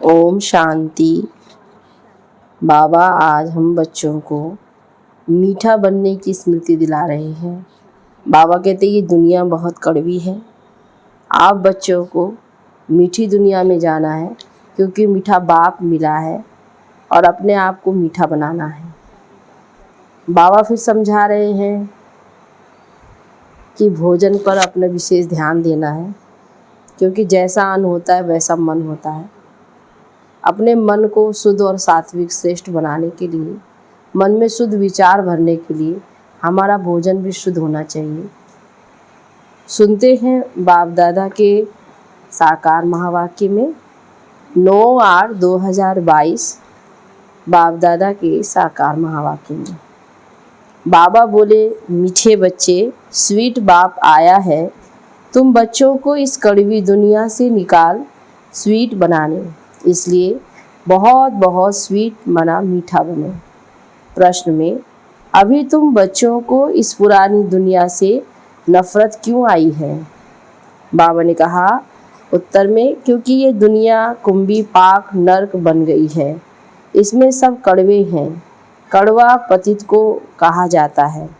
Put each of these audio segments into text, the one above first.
ओम शांति। बाबा आज हम बच्चों को मीठा बनने की स्मृति दिला रहे हैं। बाबा कहते हैं ये दुनिया बहुत कड़वी है, आप बच्चों को मीठी दुनिया में जाना है, क्योंकि मीठा बाप मिला है और अपने आप को मीठा बनाना है। बाबा फिर समझा रहे हैं कि भोजन पर अपना विशेष ध्यान देना है, क्योंकि जैसा अन्न होता है वैसा मन होता है। अपने मन को शुद्ध और सात्विक श्रेष्ठ बनाने के लिए, मन में शुद्ध विचार भरने के लिए हमारा भोजन भी शुद्ध होना चाहिए। सुनते हैं बाप दादा के साकार महावाक्य में 9/8/2022 बाप दादा के साकार महावाक्य में बाबा बोले, मीठे बच्चे, स्वीट बाप आया है, तुम बच्चों को इस कड़वी दुनिया से निकाल स्वीट बनाने, इसलिए बहुत बहुत स्वीट मना मीठा बने। प्रश्न में, अभी तुम बच्चों को इस पुरानी दुनिया से नफरत क्यों आई है? बाबा ने कहा उत्तर में, क्योंकि ये दुनिया कुंभी पाक नर्क बन गई है, इसमें सब कड़वे हैं। कड़वा पतित को कहा जाता है।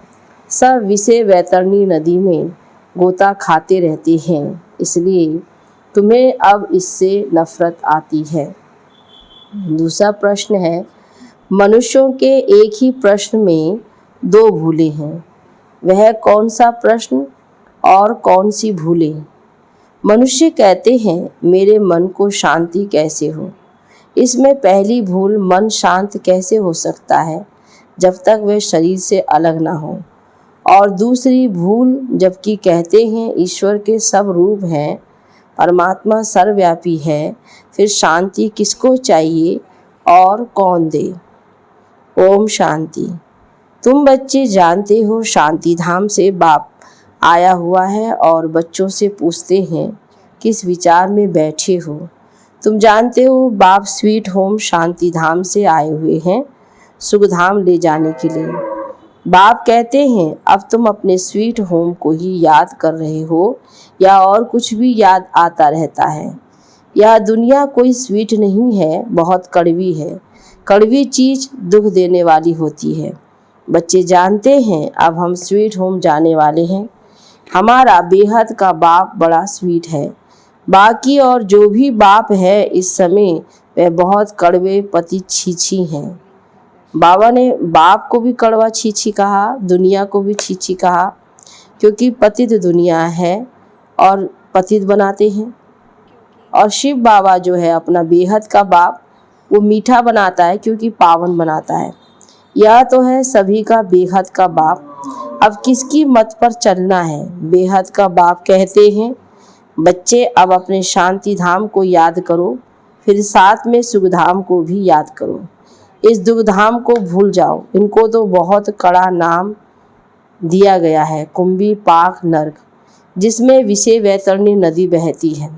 सब विषय वैतरणी नदी में गोता खाते रहते हैं, इसलिए तुम्हें अब इससे नफरत आती है। दूसरा प्रश्न है, मनुष्यों के एक ही प्रश्न में दो भूलें हैं, वह कौन सा प्रश्न और कौन सी भूलें? मनुष्य कहते हैं मेरे मन को शांति कैसे हो। इसमें पहली भूल, मन शांत कैसे हो सकता है जब तक वह शरीर से अलग ना हो। और दूसरी भूल, जबकि कहते हैं ईश्वर के सब रूप हैं, परमात्मा सर्वव्यापी है, फिर शांति किसको चाहिए और कौन दे? ओम शांति। तुम बच्चे जानते हो शांति धाम से बाप आया हुआ है और बच्चों से पूछते हैं किस विचार में बैठे हो। तुम जानते हो बाप स्वीट होम शांति धाम से आए हुए हैं सुख धाम ले जाने के लिए। बाप कहते हैं अब तुम अपने स्वीट होम को ही याद कर रहे हो या और कुछ भी याद आता रहता है। यह दुनिया कोई स्वीट नहीं है, बहुत कड़वी है। कड़वी चीज़ दुख देने वाली होती है। बच्चे जानते हैं अब हम स्वीट होम जाने वाले हैं। हमारा बेहद का बाप बड़ा स्वीट है। बाकी और जो भी बाप है इस समय वह बहुत कड़वे पति छीछी हैं। बाबा ने बाप को भी कड़वा छीछी कहा, दुनिया को भी छीछी कहा, क्योंकि पतित दुनिया है और पतित बनाते हैं। और शिव बाबा जो है अपना बेहद का बाप, वो मीठा बनाता है क्योंकि पावन बनाता है। यह तो है सभी का बेहद का बाप। अब किसकी मत पर चलना है? बेहद का बाप कहते हैं बच्चे अब अपने शांति धाम को याद करो, फिर साथ में सुख धाम को भी याद करो। इस दुख धाम को भूल जाओ। इनको तो बहुत कड़ा नाम दिया गया है, कुंभी पाक नर्क, जिसमें विषय वैतरणी नदी बहती है।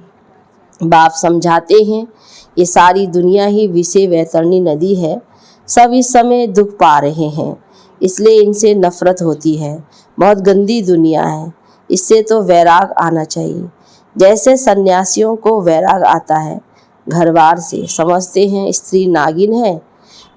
बाप समझाते हैं ये सारी दुनिया ही विषय वैतरणी नदी है। सब इस समय दुख पा रहे हैं, इसलिए इनसे नफरत होती है। बहुत गंदी दुनिया है, इससे तो वैराग आना चाहिए। जैसे सन्यासियों को वैराग आता है घरबार से, समझते हैं स्त्री नागिन है,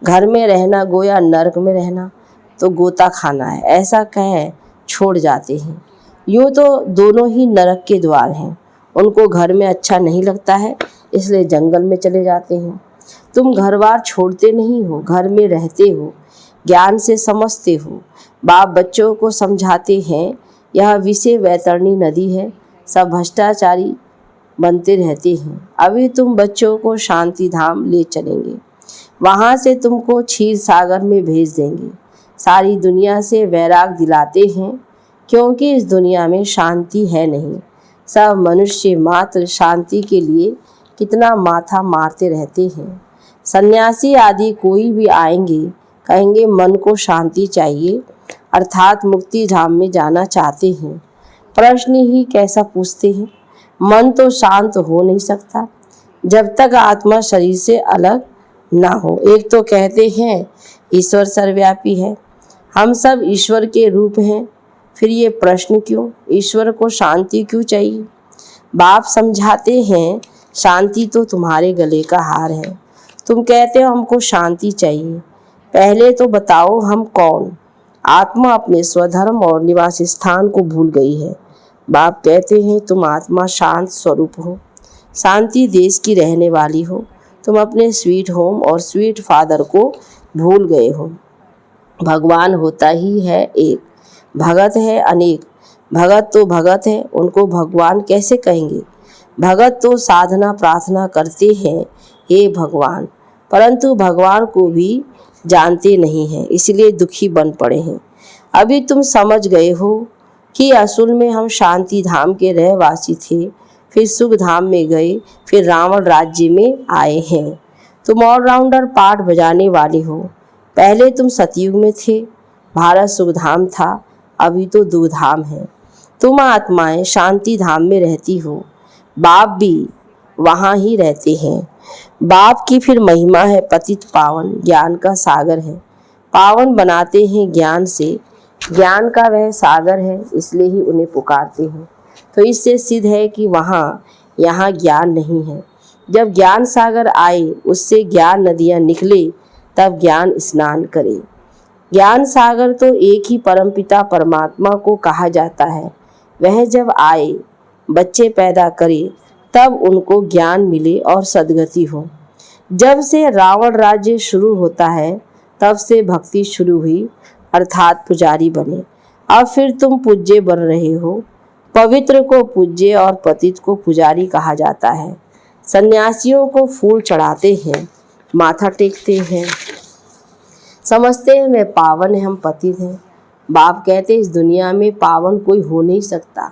घर में रहना गोया नरक में रहना, तो गोता खाना है, ऐसा कह छोड़ जाते हैं। यूँ तो दोनों ही नरक के द्वार हैं। उनको घर में अच्छा नहीं लगता है, इसलिए जंगल में चले जाते हैं। तुम घर बार छोड़ते नहीं हो, घर में रहते हो, ज्ञान से समझते हो। बाप बच्चों को समझाते हैं यह विषय वैतरणी नदी है, सब भ्रष्टाचारी बनते रहते हैं। अभी तुम बच्चों को शांति धाम ले चलेंगे, वहाँ से तुमको क्षीर सागर में भेज देंगे। सारी दुनिया से वैराग दिलाते हैं, क्योंकि इस दुनिया में शांति है नहीं। सब मनुष्य मात्र शांति के लिए कितना माथा मारते रहते हैं। सन्यासी आदि कोई भी आएंगे, कहेंगे मन को शांति चाहिए, अर्थात मुक्ति धाम में जाना चाहते हैं। प्रश्न ही कैसा पूछते हैं? मन तो शांत हो नहीं सकता जब तक आत्मा शरीर से अलग ना हो। एक तो कहते हैं ईश्वर सर्वव्यापी है, हम सब ईश्वर के रूप हैं, फिर ये प्रश्न क्यों? ईश्वर को शांति क्यों चाहिए? बाप समझाते हैं शांति तो तुम्हारे गले का हार है। तुम कहते हो हमको शांति चाहिए, पहले तो बताओ हम कौन। आत्मा अपने स्वधर्म और निवास स्थान को भूल गई है। बाप कहते हैं तुम आत्मा शांत स्वरूप हो, शांति देश की रहने वाली हो। तुम अपने स्वीट होम और स्वीट फादर को भूल गए हो। भगवान होता ही है एक, भगत है अनेक। भगत तो भगत है, उनको भगवान कैसे कहेंगे। भगत तो साधना प्रार्थना करते हैं हे भगवान, परंतु भगवान को भी जानते नहीं हैं, इसलिए दुखी बन पड़े हैं। अभी तुम समझ गए हो कि असल में हम शांति धाम के रहवासी थे, फिर सुख धाम में गए, फिर रावण राज्य में आए हैं। तुम ऑलराउंडर पार्ट बजाने वाले हो। पहले तुम सतयुग में थे, भारत सुखधाम था, अभी तो दुधाम है। तुम आत्माएं शांति धाम में रहती हो, बाप भी वहाँ ही रहते हैं। बाप की फिर महिमा है पतित पावन, ज्ञान का सागर है। पावन बनाते हैं ज्ञान से, ज्ञान का वह सागर है, इसलिए ही उन्हें पुकारते हैं। तो इससे सिद्ध है कि वहाँ यहाँ ज्ञान नहीं है। जब ज्ञान सागर आए, उससे ज्ञान नदियाँ निकले, तब ज्ञान स्नान करे। ज्ञान सागर तो एक ही परमपिता परमात्मा को कहा जाता है। वह जब आए, बच्चे पैदा करे, तब उनको ज्ञान मिले और सद्गति हो। जब से रावण राज्य शुरू होता है, तब से भक्ति शुरू हुई, अर्थात पुजारी बने। अब फिर तुम पूज्य बन रहे हो। पवित्र को पूज्य और पतित को पुजारी कहा जाता है। सन्यासियों को फूल चढ़ाते हैं, माथा टेकते हैं, समझते हैं वे पावन है, हम पतित हैं। बाप कहते इस दुनिया में पावन कोई हो नहीं सकता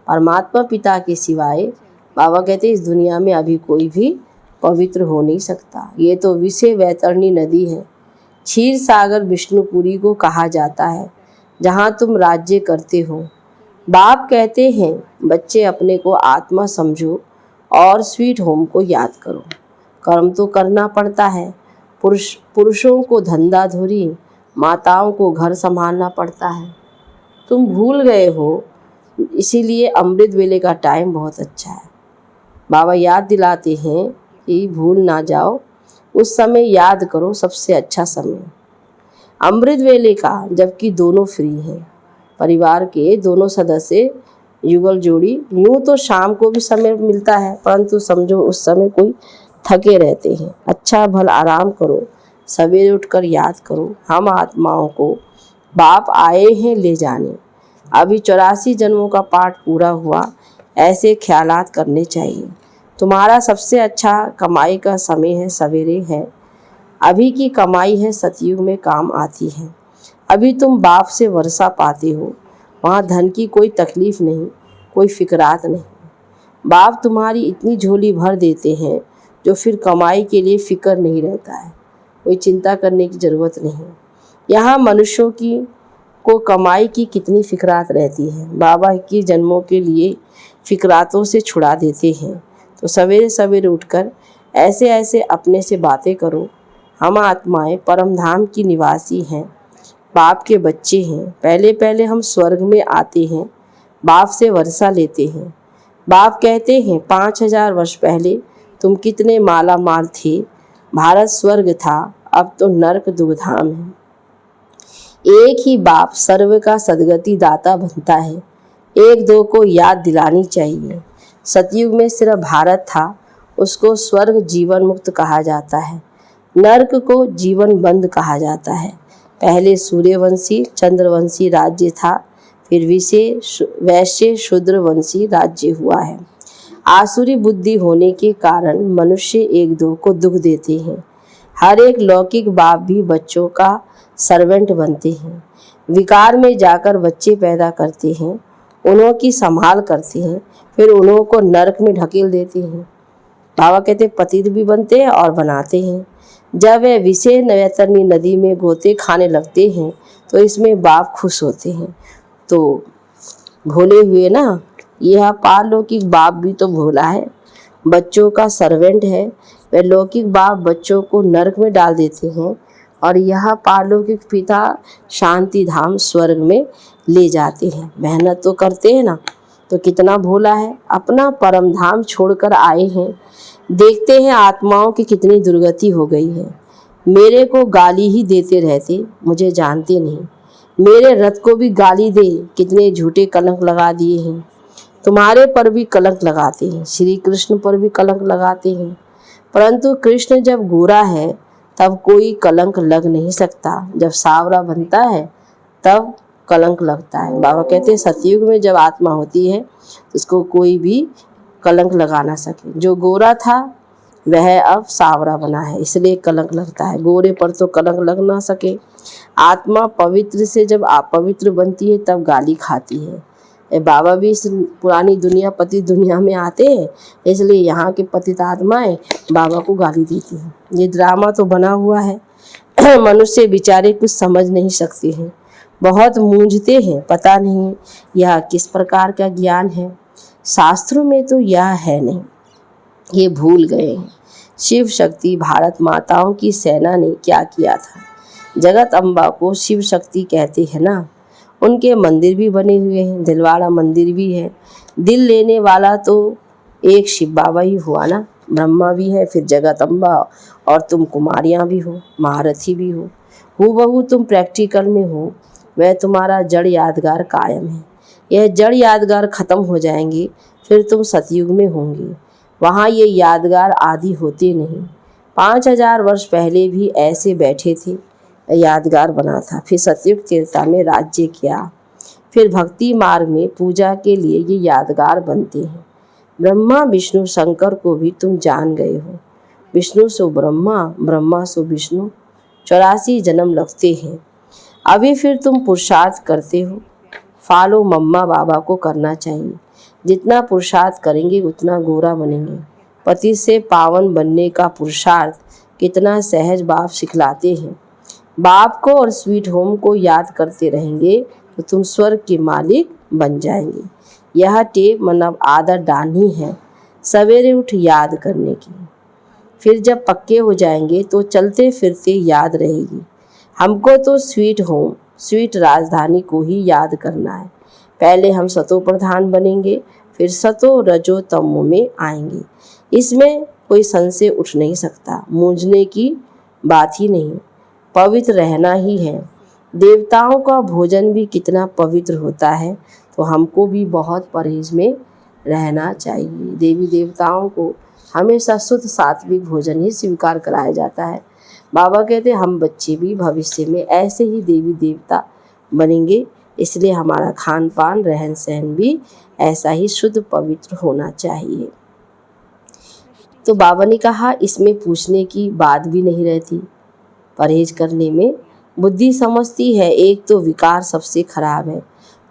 परमात्मा पिता के सिवाय। बाबा कहते इस दुनिया में अभी कोई भी पवित्र हो नहीं सकता। ये तो विषय वैतरणी नदी है। क्षीर सागर विष्णुपुरी को कहा जाता है, जहाँ तुम राज्य करते हो। बाप कहते हैं बच्चे अपने को आत्मा समझो और स्वीट होम को याद करो। कर्म तो करना पड़ता है। पुरुषों को धंधा धोरी, माताओं को घर संभालना पड़ता है। तुम भूल गए हो, इसीलिए अमृत वेले का टाइम बहुत अच्छा है। बाबा याद दिलाते हैं कि भूल ना जाओ, उस समय याद करो, सबसे अच्छा समय अमृत वेले का, जबकि दोनों फ्री हैं। परिवार के दोनों सदस्य युगल जोड़ी। यूँ तो शाम को भी समय मिलता है, परंतु समझो उस समय कोई थके रहते हैं। अच्छा भल आराम करो, सवेरे उठकर याद करो हम आत्माओं को बाप आए हैं ले जाने। अभी 84 जन्मों का पाठ पूरा हुआ, ऐसे ख्यालात करने चाहिए। तुम्हारा सबसे अच्छा कमाई का समय है, सवेरे है। अभी की कमाई है, सतयुग में काम आती है। अभी तुम बाप से वर्षा पाते हो, वहाँ धन की कोई तकलीफ नहीं, कोई फिक्रात नहीं। बाप तुम्हारी इतनी झोली भर देते हैं जो फिर कमाई के लिए फिक्र नहीं रहता है, कोई चिंता करने की ज़रूरत नहीं। यहाँ मनुष्यों को कमाई की कितनी फिक्रात रहती है। बाबा की जन्मों के लिए फिक्रातों से छुड़ा देते हैं। तो सवेरे सवेरे उठकर ऐसे ऐसे अपने से बातें करो, हम आत्माएं परम धाम की निवासी हैं, बाप के बच्चे हैं। पहले पहले हम स्वर्ग में आते हैं, बाप से वर्षा लेते हैं। बाप कहते हैं 5000 वर्ष पहले तुम कितने माला माल थे, भारत स्वर्ग था, अब तो नरक दुर्धाम है। एक ही बाप सर्व का सदगति दाता बनता है। एक दो को याद दिलानी चाहिए। सतयुग में सिर्फ भारत था, उसको स्वर्ग जीवन मुक्त कहा जाता है, नरक को जीवन बंद कहा जाता है। पहले सूर्यवंशी चंद्रवंशी राज्य था, फिर वैश्य शूद्रवंशी राज्य हुआ है। आसुरी बुद्धि होने के कारण मनुष्य एक दो को दुख देते हैं। हर एक लौकिक बाप भी बच्चों का सर्वेंट बनते हैं, विकार में जाकर बच्चे पैदा करते हैं, उन्हों की संभाल करते हैं, फिर उन्हों को नरक में ढकेल देते हैं। बाबा कहते पतित भी बनते हैं और बनाते हैं। जब वे विषय वैतरणी नदी में गोते खाने लगते हैं तो इसमें बाप खुश होते हैं। तो भोले हुए ना, यह पारलौकिक बाप भी तो भोला है, बच्चों का सर्वेंट है। वे लौकिक बाप बच्चों को नरक में डाल देते हैं और यह पारलौकिक पिता शांति धाम स्वर्ग में ले जाते हैं। मेहनत तो करते हैं ना, तो कितना भोला है, अपना परम धाम छोड़कर आए हैं। देखते हैं आत्माओं की कितनी दुर्गति हो गई है। मेरे को गाली ही देते रहते, मुझे जानते नहीं। मेरे रथ को भी गाली दे, कितने झूठे कलंक लगा दिए हैं। तुम्हारे पर भी कलंक लगाते हैं, श्री कृष्ण पर भी कलंक लगाते हैं। परंतु कृष्ण जब गोरा है तब कोई कलंक लग नहीं सकता, जब सावरा बनता है तब कलंक लगता है। बाबा कहते हैं सतयुग में जब आत्मा होती है तो उसको कोई भी कलंक लगा ना सके। जो गोरा था वह अब सावरा बना है, इसलिए कलंक लगता है। गोरे पर तो कलंक लग ना सके। आत्मा पवित्र से जब अपवित्र बनती है तब गाली खाती है। बाबा भी इस पुरानी दुनिया पतित दुनिया में आते हैं, इसलिए यहाँ के पतित आत्माएं बाबा को गाली देती हैं। ये ड्रामा तो बना हुआ है। मनुष्य बेचारे कुछ समझ नहीं सकते हैं, बहुत मूंझते हैं, पता नहीं यह किस प्रकार का ज्ञान है। शास्त्रों में तो यह है नहीं, ये भूल गए हैं। शिव शक्ति भारत माताओं की सेना ने क्या किया था। जगत अम्बा को शिव शक्ति कहते हैं ना। उनके मंदिर भी बने हुए हैं, दिलवाड़ा मंदिर भी है। दिल लेने वाला तो एक शिव बाबा ही हुआ ना। ब्रह्मा भी है, फिर जगत अम्बा, और तुम कुमारियाँ भी हो, महारथी भी हो। हूबहू तुम प्रैक्टिकल में हो। वह तुम्हारा जड़ यादगार कायम है। यह जड़ यादगार खत्म हो जाएंगे, फिर तुम सतयुग में होंगे। वहाँ ये यादगार आदि होते नहीं। 5000 वर्ष पहले भी ऐसे बैठे थे, यादगार बना था। फिर सतयुग त्रेता में राज्य किया, फिर भक्ति मार्ग में पूजा के लिए ये यादगार बनते हैं। ब्रह्मा विष्णु शंकर को भी तुम जान गए हो। विष्णु सो ब्रह्मा, ब्रह्मा सो विष्णु, 84 जन्म लगते हैं। अभी फिर तुम पुरुषार्थ करते हो। फॉलो मम्मा बाबा को करना चाहिए। जितना पुरुषार्थ करेंगे उतना गोरा बनेंगे। पति से पावन बनने का पुरुषार्थ कितना सहज बाप सिखलाते हैं। बाप को और स्वीट होम को याद करते रहेंगे तो तुम स्वर्ग के मालिक बन जाएंगे। यह टेप मतलब आदत डालनी है, सवेरे उठ याद करने की। फिर जब पक्के हो जाएंगे तो चलते फिरते याद रहेगी। हमको तो स्वीट होम, स्वीट राजधानी को ही याद करना है। पहले हम सतो प्रधान बनेंगे, फिर सतो रजो तमो में आएंगे। इसमें कोई संशय उठ नहीं सकता, मूंझने की बात ही नहीं। पवित्र रहना ही है। देवताओं का भोजन भी कितना पवित्र होता है, तो हमको भी बहुत परहेज में रहना चाहिए। देवी देवताओं को हमेशा शुद्ध सात्विक भोजन ही स्वीकार कराया जाता है। बाबा कहते हैं हम बच्चे भी भविष्य में ऐसे ही देवी देवता बनेंगे, इसलिए हमारा खान पान रहन सहन भी ऐसा ही शुद्ध पवित्र होना चाहिए। तो बाबा ने कहा इसमें पूछने की बात भी नहीं रहती। परहेज करने में बुद्धि समझती है, एक तो विकार सबसे खराब है,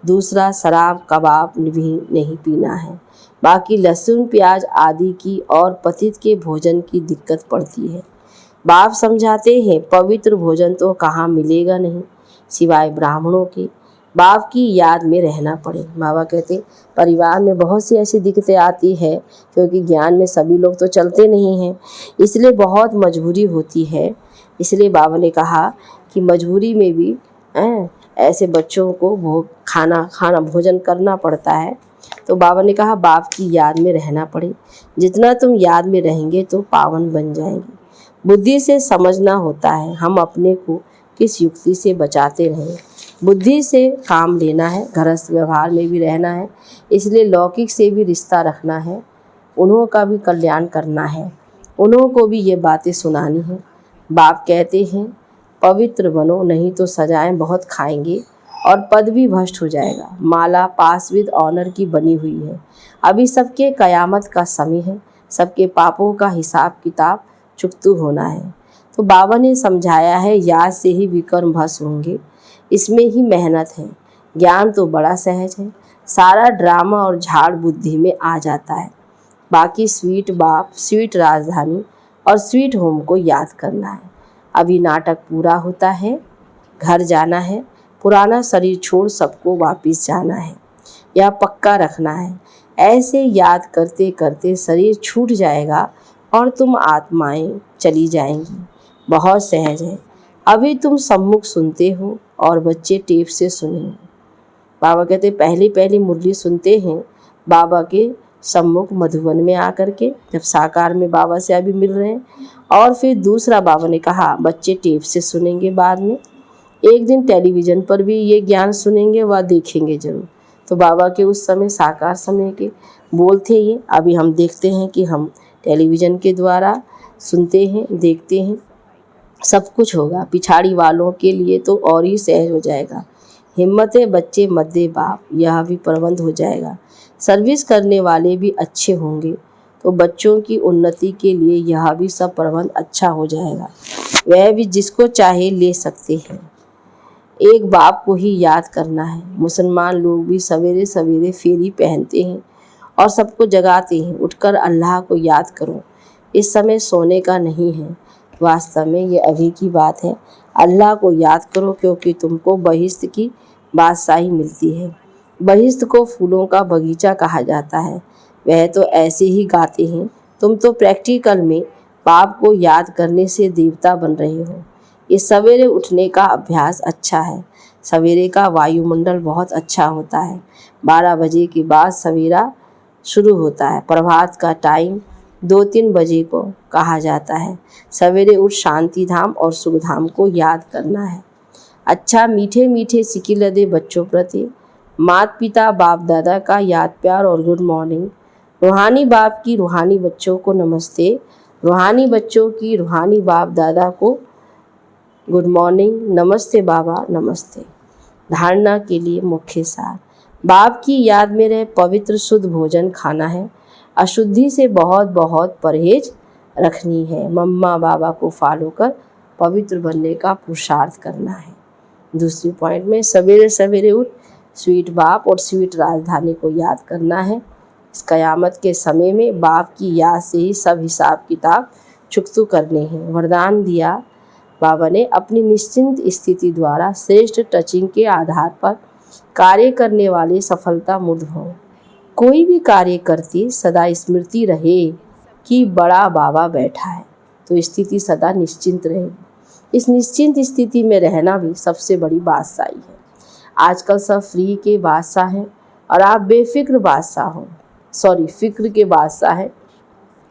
दूसरा शराब कबाब भी नहीं पीना है, बाकी लहसुन प्याज आदि की और पतित के भोजन की दिक्कत पड़ती है। बाप समझाते हैं पवित्र भोजन तो कहाँ मिलेगा नहीं, सिवाय ब्राह्मणों के। बाप की याद में रहना पड़े। बाबा कहते परिवार में बहुत सी ऐसी दिक्कतें आती है, क्योंकि ज्ञान में सभी लोग तो चलते नहीं हैं, इसलिए बहुत मजबूरी होती है। इसलिए बाबा ने कहा कि मजबूरी में भी ऐसे बच्चों को खाना भोजन करना पड़ता है। तो बाबा ने कहा बाप की याद में रहना पड़े। जितना तुम याद में रहेंगे तो पावन बन जाएंगे। बुद्धि से समझना होता है, हम अपने को किस युक्ति से बचाते रहें। बुद्धि से काम लेना है, गृहस्थ व्यवहार में भी रहना है, इसलिए लौकिक से भी रिश्ता रखना है, उन्हों का भी कल्याण करना है, उन्हों को भी ये बातें सुनानी है। बाप कहते हैं पवित्र बनो, नहीं तो सजाएं बहुत खाएंगे और पद भी भ्रष्ट हो जाएगा। माला पास विद ऑनर की बनी हुई है। अभी सबके कयामत का समय है, सबके पापों का हिसाब किताब चुकतू होना है। तो बाबा ने समझाया है याद से ही विकर्म भस्म होंगे, इसमें ही मेहनत है। ज्ञान तो बड़ा सहज है, सारा ड्रामा और झाड़ बुद्धि में आ जाता है। बाकी स्वीट बाप, स्वीट राजधानी और स्वीट होम को याद करना है। अभी नाटक पूरा होता है, घर जाना है, पुराना शरीर छोड़ सबको वापस जाना है, यह पक्का रखना है। ऐसे याद करते करते शरीर छूट जाएगा और तुम आत्माएं चली जाएंगी। बहुत सहज है। अभी तुम सम्मुख सुनते हो और बच्चे टेप से सुनेंगे। बाबा कहते पहली पहली मुरली सुनते हैं बाबा के सम्मुख मधुवन में आकर के, जब साकार में बाबा से अभी मिल रहे हैं। और फिर दूसरा बाबा ने कहा बच्चे टेप से सुनेंगे, बाद में एक दिन टेलीविज़न पर भी ये ज्ञान सुनेंगे व देखेंगे जरूर। तो बाबा के उस समय साकार समय के बोल थे ये। अभी हम देखते हैं कि हम टेलीविज़न के द्वारा सुनते हैं, देखते हैं, सब कुछ होगा। पिछाड़ी वालों के लिए तो और ही सहज हो जाएगा। हिम्मते बच्चे मत दे बाप, यह भी प्रबंध हो जाएगा। सर्विस करने वाले भी अच्छे होंगे तो बच्चों की उन्नति के लिए यह भी सब प्रबंध अच्छा हो जाएगा। वह भी जिसको चाहे ले सकते हैं। एक बाप को ही याद करना है। मुसलमान लोग भी सवेरे सवेरे फेरी पहनते हैं और सबको जगाते हैं, उठकर अल्लाह को याद करो। इस समय सोने का नहीं है, वास्तव में ये अभी की बात है। अल्लाह को याद करो क्योंकि तुमको बहिश्त की बादशाही मिलती है। बहिश्त को फूलों का बगीचा कहा जाता है। वह तो ऐसे ही गाते हैं, तुम तो प्रैक्टिकल में बाप को याद करने से देवता बन रहे हो। ये सवेरे उठने का अभ्यास अच्छा है। सवेरे का वायुमंडल बहुत अच्छा होता है। 12 बजे के बाद सवेरा शुरू होता है। प्रभात का टाइम 2-3 बजे को कहा जाता है। सवेरे उठ शांति धाम और सुख धाम को याद करना है। अच्छा मीठे मीठे सिकिल दे बच्चों प्रति माता पिता बाप दादा का याद प्यार और गुड मॉर्निंग। रूहानी बाप की रूहानी बच्चों को नमस्ते। रूहानी बच्चों की रूहानी बाप दादा को गुड मॉर्निंग, नमस्ते बाबा, नमस्ते। धारणा के लिए मुख्य सार, बाप की याद में रहे पवित्र शुद्ध भोजन खाना है। अशुद्धि से बहुत बहुत परहेज रखनी है। मम्मा बाबा को फॉलो कर पवित्र बनने का पुरुषार्थ करना है। दूसरी पॉइंट में सवेरे सवेरे उठ स्वीट बाप और स्वीट राजधानी को याद करना है। इस कयामत के समय में बाप की याद से ही सब हिसाब किताब चुकतू करने हैं। वरदान दिया बाबा ने अपनी निश्चिंत स्थिति द्वारा श्रेष्ठ टचिंग के आधार पर कार्य करने वाले सफलता मुद्ध हों। कोई भी कार्य करती सदा स्मृति रहे कि बड़ा बाबा बैठा है, तो स्थिति सदा निश्चिंत रहेगी। इस निश्चिंत स्थिति में रहना भी सबसे बड़ी बादशाही है। आजकल सब फ्री के बादशाह हैं और आप बेफिक्र बादशाह हो। फिक्र के बादशाह हैं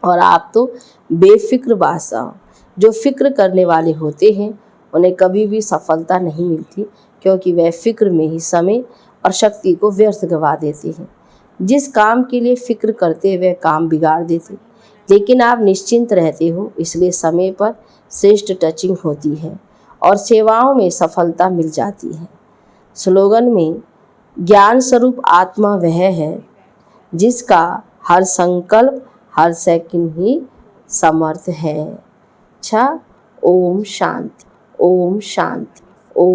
और आप तो बेफिक्र बादशाह हो। जो फिक्र करने वाले होते हैं उन्हें कभी भी सफलता नहीं मिलती, क्योंकि वह फिक्र में ही समय और शक्ति को व्यर्थ गवा देते हैं। जिस काम के लिए फिक्र करते वह काम बिगाड़ देते। लेकिन आप निश्चिंत रहते हो, इसलिए समय पर श्रेष्ठ टचिंग होती है और सेवाओं में सफलता मिल जाती है। स्लोगन में ज्ञान स्वरूप आत्मा वह है जिसका हर संकल्प हर सेकंड ही समर्थ है। अच्छा, ओम शांति, ओम शांति।